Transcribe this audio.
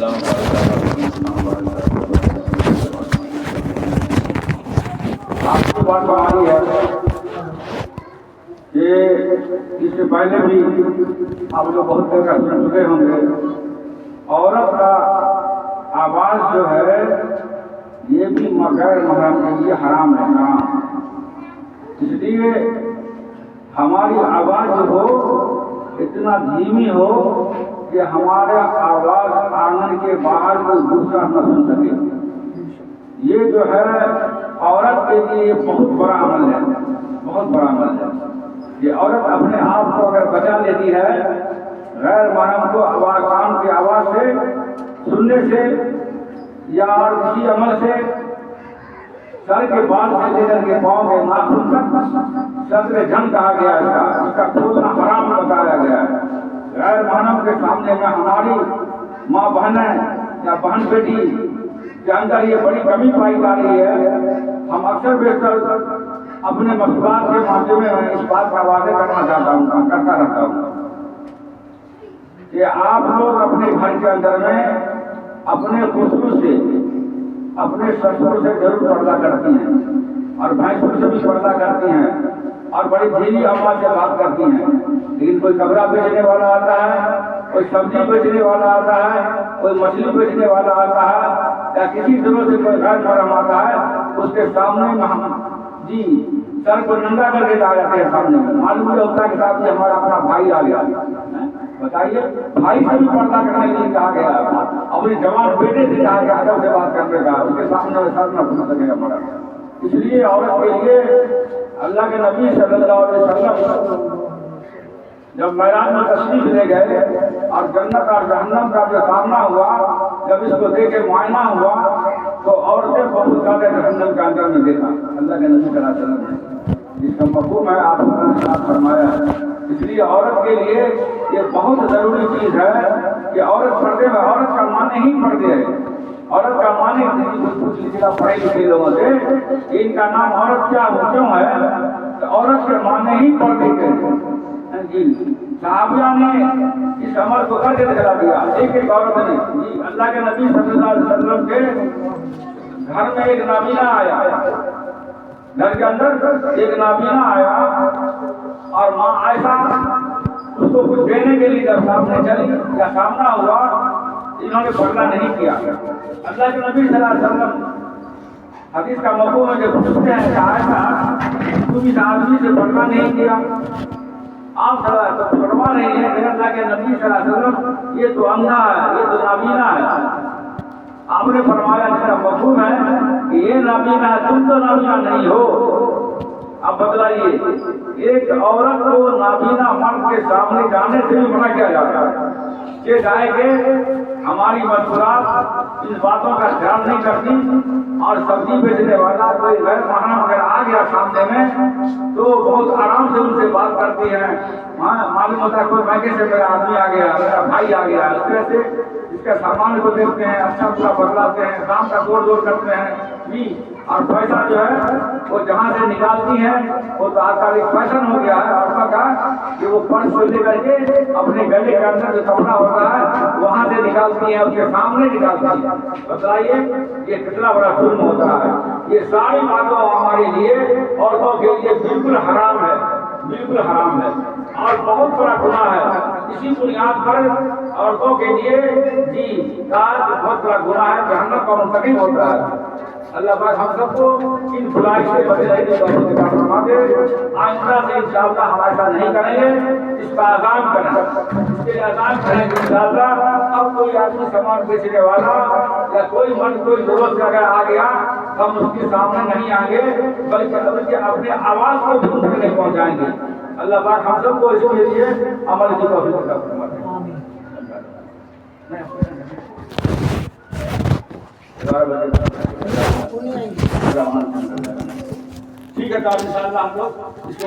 آپ کی بات ہماری ہے کہ اس سے پہلے بھی آپ لوگ بہت جگہ سن چکے ہوں گے، عورت کا آواز جو ہے یہ بھی غیر محرم کے لیے حرام ہے، حرام۔ اس لیے ہماری آواز جو ہو اتنا دھیمی ہو کہ ہمارا آواز آنگن کے باہر کوئی دوسرا نہ سن سکے۔ یہ جو ہے عورت کے لیے بہت بڑا عمل ہے، بہت بڑا عمل ہے۔ یہ عورت اپنے آپ کو اگر بچا لیتی ہے غیر محرم کو آواز کان کی آواز سے سننے سے یا کسی عمل سے، سر کے بال سے لے کر کے پاؤں کے ناخن تک صدر جنگ کہا گیا ہے، اس کا کھولنا حرام بتایا گیا ہے۔ غیر محرم کے سامنے میں ہماری ماں بہنیں یا بہن بیٹی کے اندر یہ بڑی کمی پائی جا رہی ہے۔ ہم اکثر بیشتر اپنے مسئلات کے معاملے میں اس بات کا واضح کرنا چاہتا ہوں، کرتا رہتا ہوں کہ آپ لوگ اپنے گھر کے اندر میں اپنے خصوص سے اپنے سسر سے ضرور پردہ کرتی ہیں اور بھینسوں سے بھی پردہ کرتی ہیں اور بڑی دھیمی آواز سے بات کرتی ہیں، لیکن کوئی کپڑا بیچنے والا آتا ہے، کوئی سبزی بیچنے والا آتا ہے، کوئی مچھلی بیچنے والا آتا ہے یا کسی طرح سے کوئی غیر محرم آتا ہے، اس کے سامنے میں ہم سر کو ننگا کر کے آ جاتے ہیں سامنے میں۔ معلوم یہ ہوتا ہے کہ صاحب یہ ہمارا اپنا بھائی آ گیا، بتائیے بھائی سے بھی پردہ کرنے کے لیے کہا گیا، اپنے جوان بیٹے سے کہا گیا ادب سے بات کرنے کا، اس کے سامنے میں سر نہ سن سکے ہمارا۔ اس لیے عورت کے لیے اللہ کے نبی صلی اللہ علیہ وسلم جب میدان میں تشریف لے گئے اور جنت اور جہنم کا جو سامنا ہوا، جب اس کو دیکھ کے معائنہ ہوا تو عورتیں بہت زیادہ جہنم کے اندر میں دیکھا اللہ کے نبی صلی اللہ علیہ وسلم نے، جس کا مفہوم ہے آپ نے ساتھ فرمایا ہے۔ اس لیے عورت کے لیے یہ بہت ضروری چیز ہے کہ عورت پردے میں، عورت کا معنی ہی پردے ہے، عورت کا معنی پڑھے لکھے لوگوں سے ان کا نام عورت کیوں ہے؟ عورت کے معنی ہی پردے کے۔ صحابیہ نے اس عمل کو کر کے دکھلا دیا، ایک ایک عورت نے۔ اللہ کے نبی صلی اللہ علیہ وسلم کے گھر میں ایک نابینا آیا، گھر کے اندر ایک نابینا آیا اور ماں عائشہ اس کو کچھ دینے کے لیے جب سامنے چلی یا سامنا ہوا، انہوں نے پردہ نہیں کیا۔ اللہ کے نبی صلی اللہ علیہ وسلم حدیث کا مفہوم ہے جب پوچھتے ہیں کہ عائشہ تم اس آدمی سے پردہ نہیں کیا، آپ فرما رہے ہیں کہ اللہ کے نبی صلی اللہ علیہ وسلم یہ تو اندھا ہے، یہ تو نابینا ہے۔ آپ نے فرمایا اس کا مفہوم ہے کہ یہ نابینا ہے، تم تو نابینا نہیں ہو۔ اب بتلائیے، ایک عورت کو نابینا مرد کے سامنے جانے سے بھی منع کیا جاتا ہے کہ جائے کہ ہماری مذکورات ان باتوں کا خیال نہیں کرتی، اور سبزی بیچنے والا کوئی غیر محرم اگر آ گیا سامنے میں تو بہت آرام سے ان سے بات کرتی ہے۔ معلوم ہوتا ہے کوئی مہنگے سے میرا آدمی آ گیا، میرا بھائی آ گیا، اس طرح سے اس کے سامان کو دیکھتے ہیں، اچھا برا بدلاتے ہیں، کام کا زور زور کرتے ہیں اور پیسہ جو ہے وہ جہاں سے نکالتی ہے وہ تو آج کل ایک فیشن ہو گیا ہے عورتوں کا کہ وہ پرس کو لے کر کے اپنے گلے کے اندر جو کپڑا ہوتا ہے وہاں سے نکالتی ہے، اس کے سامنے نکالتی ہے۔ بتائیے یہ کتنا بڑا ظلم ہوتا ہے۔ یہ ساری باتیں ہمارے لیے عورتوں کے لیے بالکل حرام ہے، بالکل حرام ہے اور بہت بڑا گناہ ہے۔ اسی بنیاد پر عورتوں کے لیے بہت بڑا گناہ ہے، جہنم کا منتقل ہوتا ہے۔ اللہ پاک ہم سب کو ان بلائی سے بچنے کی توفیق عطا فرما دے۔ آئندہ سے انشاءاللہ ہم ایسا نہیں کریں گے، اس کا اعلان کریں، اس کے اعلان کریں کہ انشاءاللہ اب کوئی آدمی سامان بیچنے والا یا کوئی مرد کوئی ضرورت سے اگر آ گیا ہم اس کے سامنے نہیں آئیں گے بلکہ اپنے آواز کو دور تک نہیں پہنچائیں گے۔ اللہ پاک ہم سب کو اس کے لیے عمل کی توفیق عطا فرما دے۔ ٹھیک ہے، تو انشاءاللہ ہم لوگ اس کے